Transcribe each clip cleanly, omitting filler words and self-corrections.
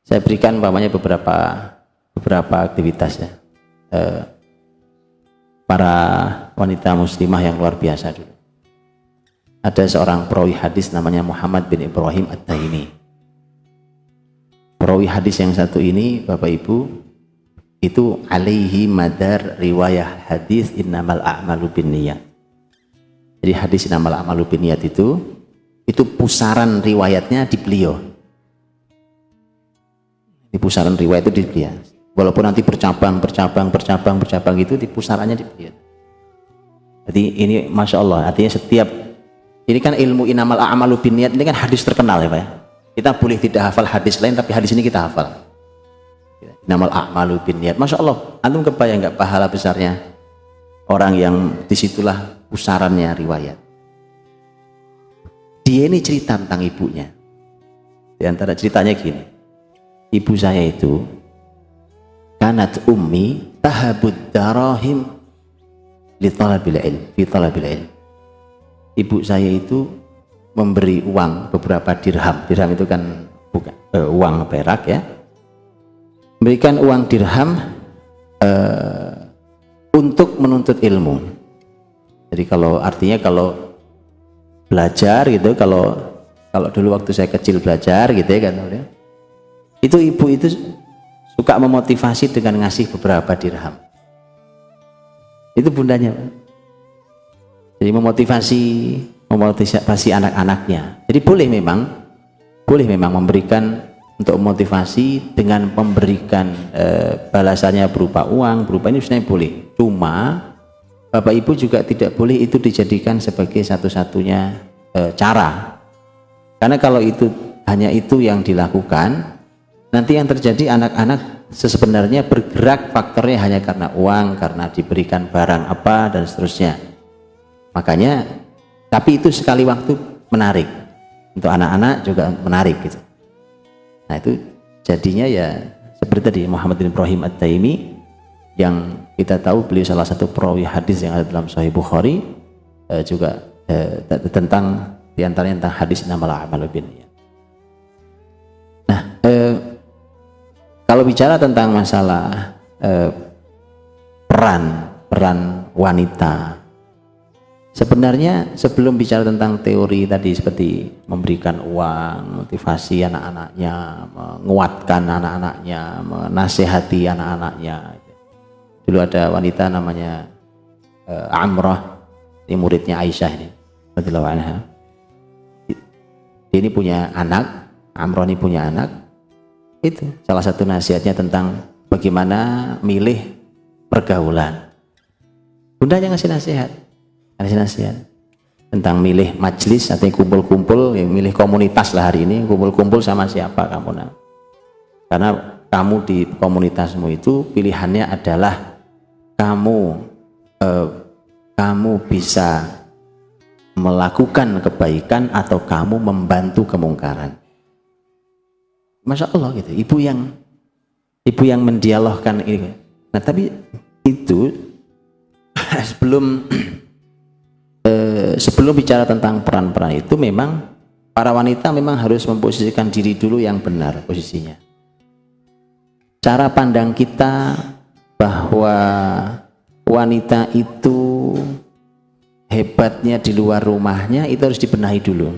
Saya berikan umpamanya beberapa aktivitas ya. Para wanita muslimah yang luar biasa dulu. Ada seorang perawi hadis namanya Muhammad bin Ibrahim At-Taimi. Perawi hadis yang satu ini, Bapak Ibu, itu alaihi madar riwayah hadis innamal a'malu binniyat. Jadi hadis innamal a'malu binniyat itu pusaran riwayatnya di beliau. Di pusaran riwayat itu di beliau. Walaupun nanti bercabang itu di pusarannya di beliau. Jadi ini Masya Allah, artinya setiap ini kan ilmu innamal a'malu binniyat ini kan hadis terkenal ya Pak ya. Kita boleh tidak hafal hadis lain, tapi hadis ini kita hafal. Innamal a'malu binniyat. Masya Allah, antum kebayang nggak pahala besarnya orang yang disitulah pusarannya riwayat. Dia ini cerita tentang ibunya. Di antara ceritanya gini, ibu saya itu kanat ummi tahabud darahim li talabil ilm, fi talabil ilm. Ibu saya itu memberi uang beberapa dirham. Dirham itu kan bukan uang perak ya. Memberikan uang dirham untuk menuntut ilmu. Jadi artinya kalau belajar gitu, kalau dulu waktu saya kecil belajar gitu ya kan, itu ibu itu suka memotivasi dengan ngasih beberapa dirham. Itu bundanya, jadi memotivasi anak-anaknya. Jadi boleh memang memberikan untuk memotivasi dengan memberikan balasannya berupa uang, berupa ini sebenarnya boleh. Cuma Bapak Ibu juga tidak boleh itu dijadikan sebagai satu-satunya cara. Karena kalau itu hanya itu yang dilakukan, nanti yang terjadi anak-anak sebenarnya bergerak faktornya hanya karena uang, karena diberikan barang apa dan seterusnya. Makanya, tapi itu sekali waktu menarik. Untuk anak-anak juga menarik gitu. Nah itu jadinya ya seperti tadi Muhammad bin Ibrahim At-Taimi yang kita tahu beliau salah satu perawi hadis yang ada dalam Sahih Bukhari, juga tentang diantaranya tentang hadis innamal a'malu binniyat. Nah kalau bicara tentang masalah peran wanita, sebenarnya sebelum bicara tentang teori tadi seperti memberikan uang, motivasi anak-anaknya, menguatkan anak-anaknya, menasehati anak-anaknya. Dulu ada wanita namanya Amrah, ini muridnya Aisyah ini, radhiyallahu anha. Dia ini punya anak, Amrah ini punya anak. Itu salah satu nasihatnya tentang bagaimana milih pergaulan. Bundanya ngasih nasihat tentang milih majlis, artinya kumpul-kumpul, milih komunitas lah hari ini, kumpul-kumpul sama siapa kamu nak. Karena kamu di komunitasmu itu pilihannya adalah kamu bisa melakukan kebaikan atau kamu membantu kemungkaran. Masya Allah gitu, ibu yang mendialogkan ini. Nah tapi itu sebelum bicara tentang peran-peran itu, memang para wanita memang harus memposisikan diri dulu yang benar posisinya. Cara pandang kita bahwa wanita itu hebatnya di luar rumahnya itu harus dibenahi dulu.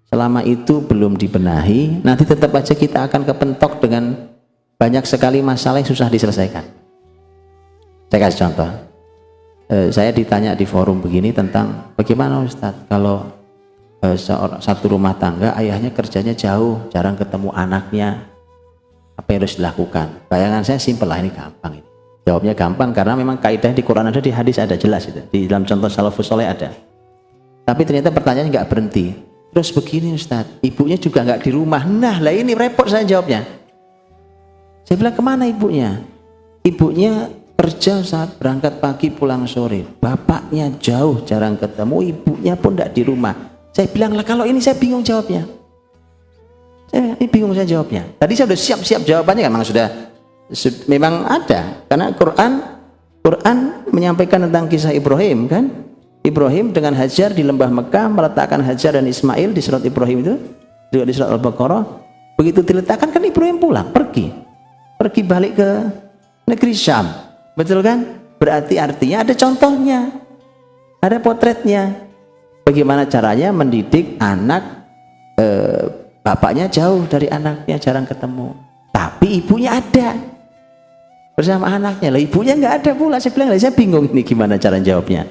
Selama itu belum dibenahi, nanti tetap aja kita akan kepentok dengan banyak sekali masalah yang susah diselesaikan. Saya kasih contoh. Saya ditanya di forum begini tentang bagaimana Ustadz kalau satu rumah tangga ayahnya kerjanya jauh, jarang ketemu anaknya, apa yang harus dilakukan? Bayangan saya simpel lah, ini gampang ini. Jawabnya gampang karena memang kaidah di Quran ada, di hadis ada, jelas itu. Di dalam contoh salafus soleh ada. Tapi ternyata pertanyaannya nggak berhenti. Terus begini Ustadz, ibunya juga nggak di rumah. Nah lah ini repot saya jawabnya. Saya bilang kemana ibunya? Ibunya kerja saat berangkat pagi pulang sore. Bapaknya jauh, jarang ketemu. Ibunya pun tidak di rumah. Saya bilang lah kalau ini saya bingung jawabnya. Saya bingung saya jawabnya. Tadi saya sudah siap-siap jawabannya kan, memang ada. Karena Quran menyampaikan tentang kisah Ibrahim kan. Ibrahim dengan Hajar di lembah Mekah meletakkan Hajar dan Ismail di surat Ibrahim itu, juga di surat Al-Baqarah. Begitu diletakkan kan Ibrahim pulang, pergi balik ke negeri Syam, betul kan? Berarti artinya ada contohnya, ada potretnya. Bagaimana caranya mendidik anak, bapaknya jauh dari anaknya, jarang ketemu, tapi ibunya ada bersama anaknya. Lah ibunya nggak ada pula. Saya bilang, saya bingung ini gimana cara jawabnya.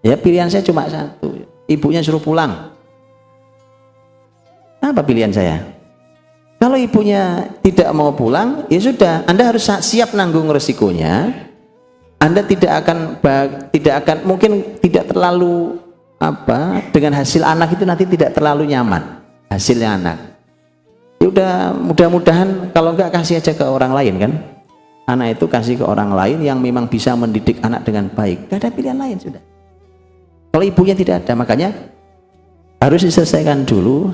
Ya pilihan saya cuma satu, ibunya suruh pulang. Apa pilihan saya? Kalau ibunya tidak mau pulang, ya sudah, Anda harus siap nanggung resikonya. Anda tidak akan mungkin tidak terlalu dengan hasil anak itu nanti tidak terlalu nyaman hasilnya anak. Ya udah, mudah-mudahan kalau enggak kasih aja ke orang lain kan. Anak itu kasih ke orang lain yang memang bisa mendidik anak dengan baik. Gak ada pilihan lain sudah. Kalau ibunya tidak ada, makanya harus diselesaikan dulu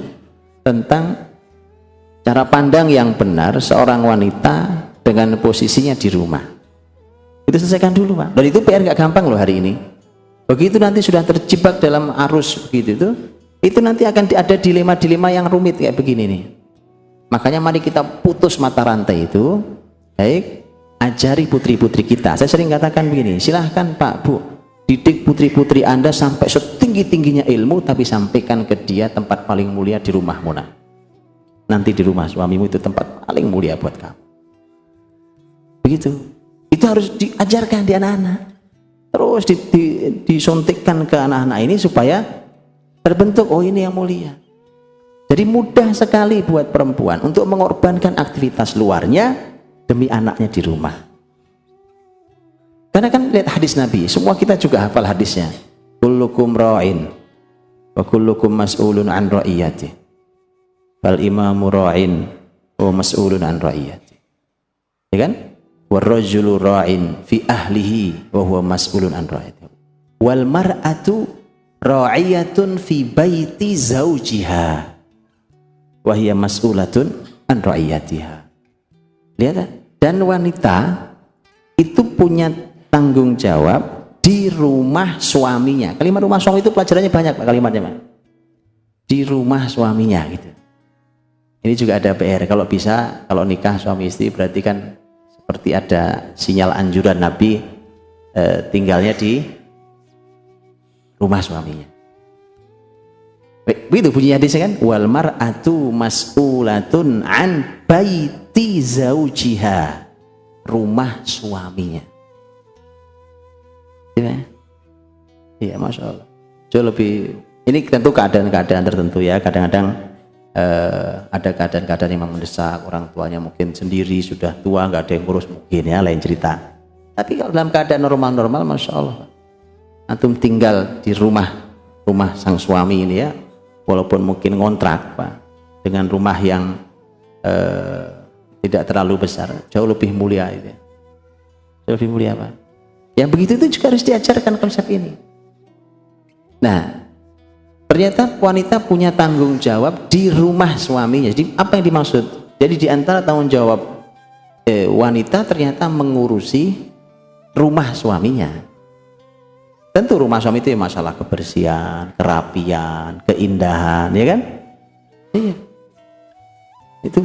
tentang cara pandang yang benar seorang wanita dengan posisinya di rumah. Itu selesaikan dulu, Pak. Dan itu PR nggak gampang loh hari ini. Begitu nanti sudah terjebak dalam arus begitu itu nanti akan ada dilema-dilema yang rumit kayak begini nih. Makanya mari kita putus mata rantai itu. Baik, ajari putri-putri kita. Saya sering katakan begini, silahkan Pak, Bu, didik putri-putri Anda sampai setinggi-tingginya ilmu, tapi sampaikan ke dia tempat paling mulia di rumahmu, nak. Nanti di rumah suamimu itu tempat paling mulia buat kamu. Begitu. Itu harus diajarkan di anak-anak. Terus disuntikkan ke anak-anak ini supaya terbentuk, oh ini yang mulia. Jadi mudah sekali buat perempuan untuk mengorbankan aktivitas luarnya demi anaknya di rumah. Karena kan lihat hadis Nabi, semua kita juga hafal hadisnya. Kullukum ra'in wa kullukum mas'ulun an ra'iyati. Fal imamu ra'in wa mas'ulun an ra'iyati. Ya kan? Warrajulu ra'in fi ahlihi wa huwa mas'ulun an ra'iyati. Wal mar'atu ra'iyatun fi baiti zawjiha wa hiya mas'ulatun an ra'iyatiha. Lihat, dan wanita itu punya tanggung jawab di rumah suaminya. Kalimat rumah suami itu pelajarannya banyak, Pak, kalimatnya, Pak. Di rumah suaminya gitu. Ini juga ada PR. Kalau bisa, kalau nikah suami istri berarti kan seperti ada sinyal anjuran Nabi, tinggalnya di rumah suaminya. Begitu bunyi hadisnya kan? Wal mar'atu mas'ulatun an baiti zaujiha. Rumah suaminya. Iya, Masya Allah. Jauh lebih, ini tentu keadaan-keadaan tertentu ya. Kadang-kadang ada keadaan-keadaan yang mendesak, orang tuanya mungkin sendiri sudah tua, nggak ada yang ngurus, mungkin ya lain cerita. Tapi kalau dalam keadaan normal-normal, Masya Allah, antum tinggal di rumah sang suami ini ya, walaupun mungkin ngontrak, Pak, dengan rumah yang tidak terlalu besar, jauh lebih mulia itu ya. Jauh lebih mulia, Pak. Yang begitu itu juga harus diajarkan konsep ini. Nah, ternyata wanita punya tanggung jawab di rumah suaminya. Jadi apa yang dimaksud? Jadi di antara tanggung jawab wanita ternyata mengurusi rumah suaminya. Tentu rumah suami itu ya masalah kebersihan, kerapian, keindahan, ya kan? Iya. Itu.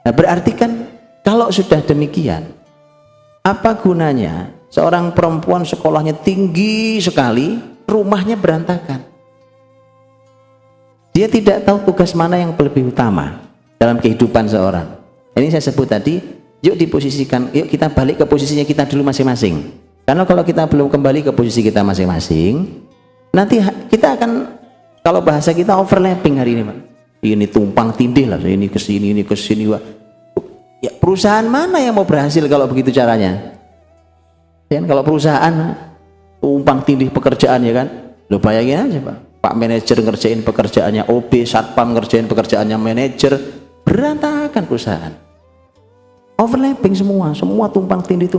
Nah, berarti kan kalau sudah demikian, apa gunanya seorang perempuan sekolahnya tinggi sekali, rumahnya berantakan? Dia tidak tahu tugas mana yang lebih utama dalam kehidupan seorang. Ini saya sebut tadi, yuk diposisikan, yuk kita balik ke posisinya kita dulu masing-masing. Karena kalau kita belum kembali ke posisi kita masing-masing, nanti kita akan, kalau bahasa kita overlapping hari ini, Pak. Ini tumpang tindih lah, ini ke sini, Pak. Ya, perusahaan mana yang mau berhasil kalau begitu caranya? Ya, kalau perusahaan tumpang tindih pekerjaan, ya kan? Lo bayangin aja, Pak. Pak manajer ngerjain pekerjaannya OB, satpam ngerjain pekerjaannya manajer, berantakan perusahaan. Overlapping semua tumpang tindih.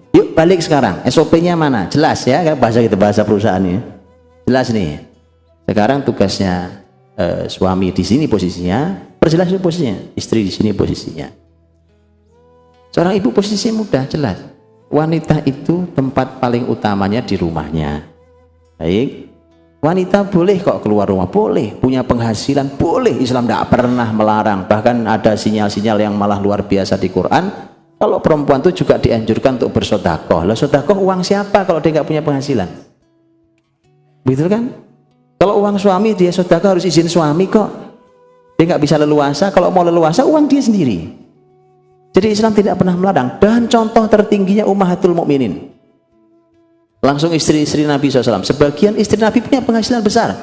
Yuk balik sekarang, SOP-nya mana? Jelas ya, bahasa gitu, bahasa perusahaannya. Jelas nih. Sekarang tugasnya suami di sini posisinya, perjelas posisinya, istri di sini posisinya. Seorang ibu posisinya mudah, jelas. Wanita itu tempat paling utamanya di rumahnya. Baik. Wanita boleh kok keluar rumah, boleh. Punya penghasilan, boleh. Islam tidak pernah melarang. Bahkan ada sinyal-sinyal yang malah luar biasa di Quran. Kalau perempuan itu juga dianjurkan untuk bersedekah. Lah sedekah uang siapa kalau dia nggak punya penghasilan? Betul kan? Kalau uang suami dia sedekah harus izin suami kok. Dia nggak bisa leluasa. Kalau mau leluasa uang dia sendiri. Jadi Islam tidak pernah melarang. Dan contoh tertingginya Ummahatul Mukminin. Langsung istri-istri Nabi SAW. Sebagian istri Nabi punya penghasilan besar.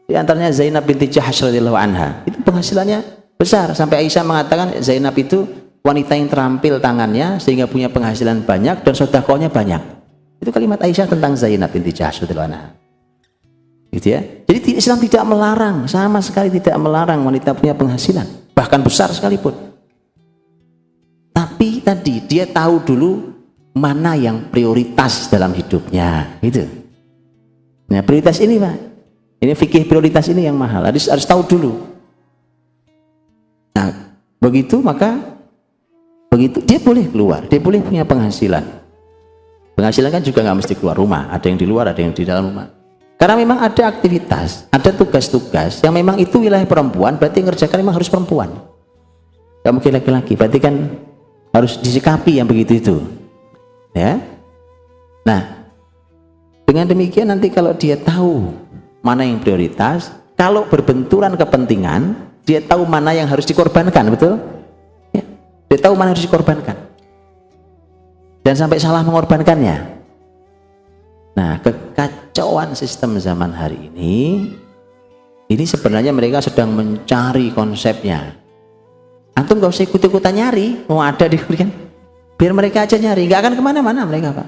Di antaranya Zainab binti Jahsy radhiyallahu anha. Itu penghasilannya besar. Sampai Aisyah mengatakan Zainab itu wanita yang terampil tangannya sehingga punya penghasilan banyak dan sedekahnya banyak. Itu kalimat Aisyah tentang Zainab binti Jahsy radhiyallahu anha. Gitu ya. Jadi Islam tidak melarang, sama sekali tidak melarang wanita punya penghasilan, bahkan besar sekalipun. Tapi tadi dia tahu dulu mana yang prioritas dalam hidupnya, gitu. Nah, prioritas ini Pak, ini fikih prioritas ini yang mahal, harus tahu dulu. Nah, begitu dia boleh keluar, dia boleh punya penghasilan. Penghasilan kan juga nggak mesti keluar rumah, ada yang di luar, ada yang di dalam rumah. Karena memang ada aktivitas, ada tugas-tugas yang memang itu wilayah perempuan, berarti yang ngerjakan memang harus perempuan. Nggak mungkin laki-laki, berarti kan harus disikapi yang begitu itu. Ya, nah dengan demikian nanti kalau dia tahu mana yang prioritas, kalau berbenturan kepentingan, dia tahu mana yang harus dikorbankan, betul? Ya, dia tahu mana yang harus dikorbankan, dan sampai salah mengorbankannya. Nah, kekacauan sistem zaman hari ini sebenarnya mereka sedang mencari konsepnya. Antum gak usah ikut-ikutan nyari, mau ada di kan? Biar mereka aja nyari, nggak akan kemana-mana mereka Pak.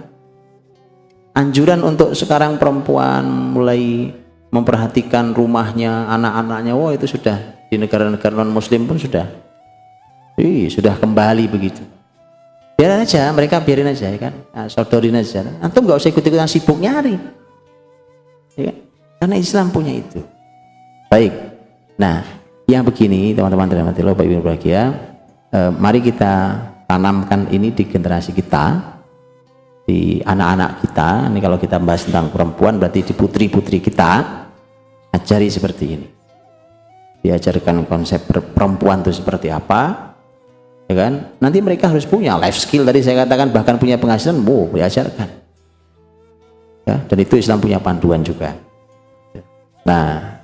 Anjuran untuk sekarang perempuan mulai memperhatikan rumahnya, anak-anaknya, wah itu sudah di negara-negara non-muslim pun sudah kembali begitu. Biarin aja, mereka biarin aja ya kan, nah, sodorin aja. Antum nggak usah ikut-ikutan sibuk nyari, ya kan? Karena Islam punya itu. Baik, nah yang begini teman-teman dirahmati Allah, Bapak Ibu berbahagia, mari kita tanamkan ini di generasi kita, di anak-anak kita. Ini kalau kita bahas tentang perempuan berarti di putri-putri kita, ajari seperti ini. Diajarkan konsep perempuan itu seperti apa, ya kan? Nanti mereka harus punya life skill tadi saya katakan, bahkan punya penghasilan, diajarkan. Ya, dan itu Islam punya panduan juga. Nah,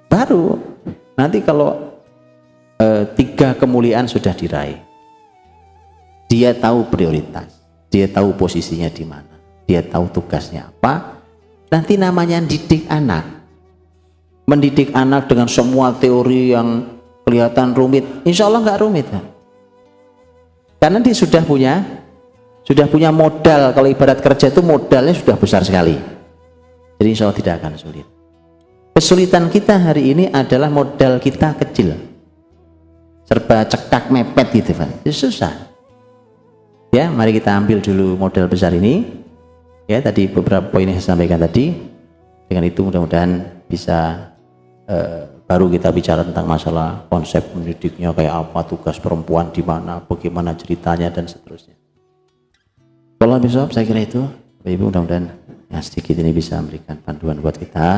baru nanti kalau 3 kemuliaan sudah diraih, dia tahu prioritas, dia tahu posisinya di mana, dia tahu tugasnya apa. Nanti namanya didik anak, mendidik anak dengan semua teori yang kelihatan rumit, insya Allah nggak rumit kan? Karena dia sudah punya modal. Kalau ibarat kerja itu modalnya sudah besar sekali, jadi insya Allah tidak akan sulit. Kesulitan kita hari ini adalah modal kita kecil, serba cekak mepet gitu Pak, itu susah. Ya, mari kita ambil dulu modal besar ini. Ya, tadi beberapa poin yang saya sampaikan tadi. Dengan itu mudah-mudahan bisa baru kita bicara tentang masalah konsep mendidiknya kayak apa, tugas perempuan di mana, bagaimana ceritanya dan seterusnya. Kalau besok saya kira itu, Bapak Ibu, mudah-mudahan yang sedikit ini bisa memberikan panduan buat kita.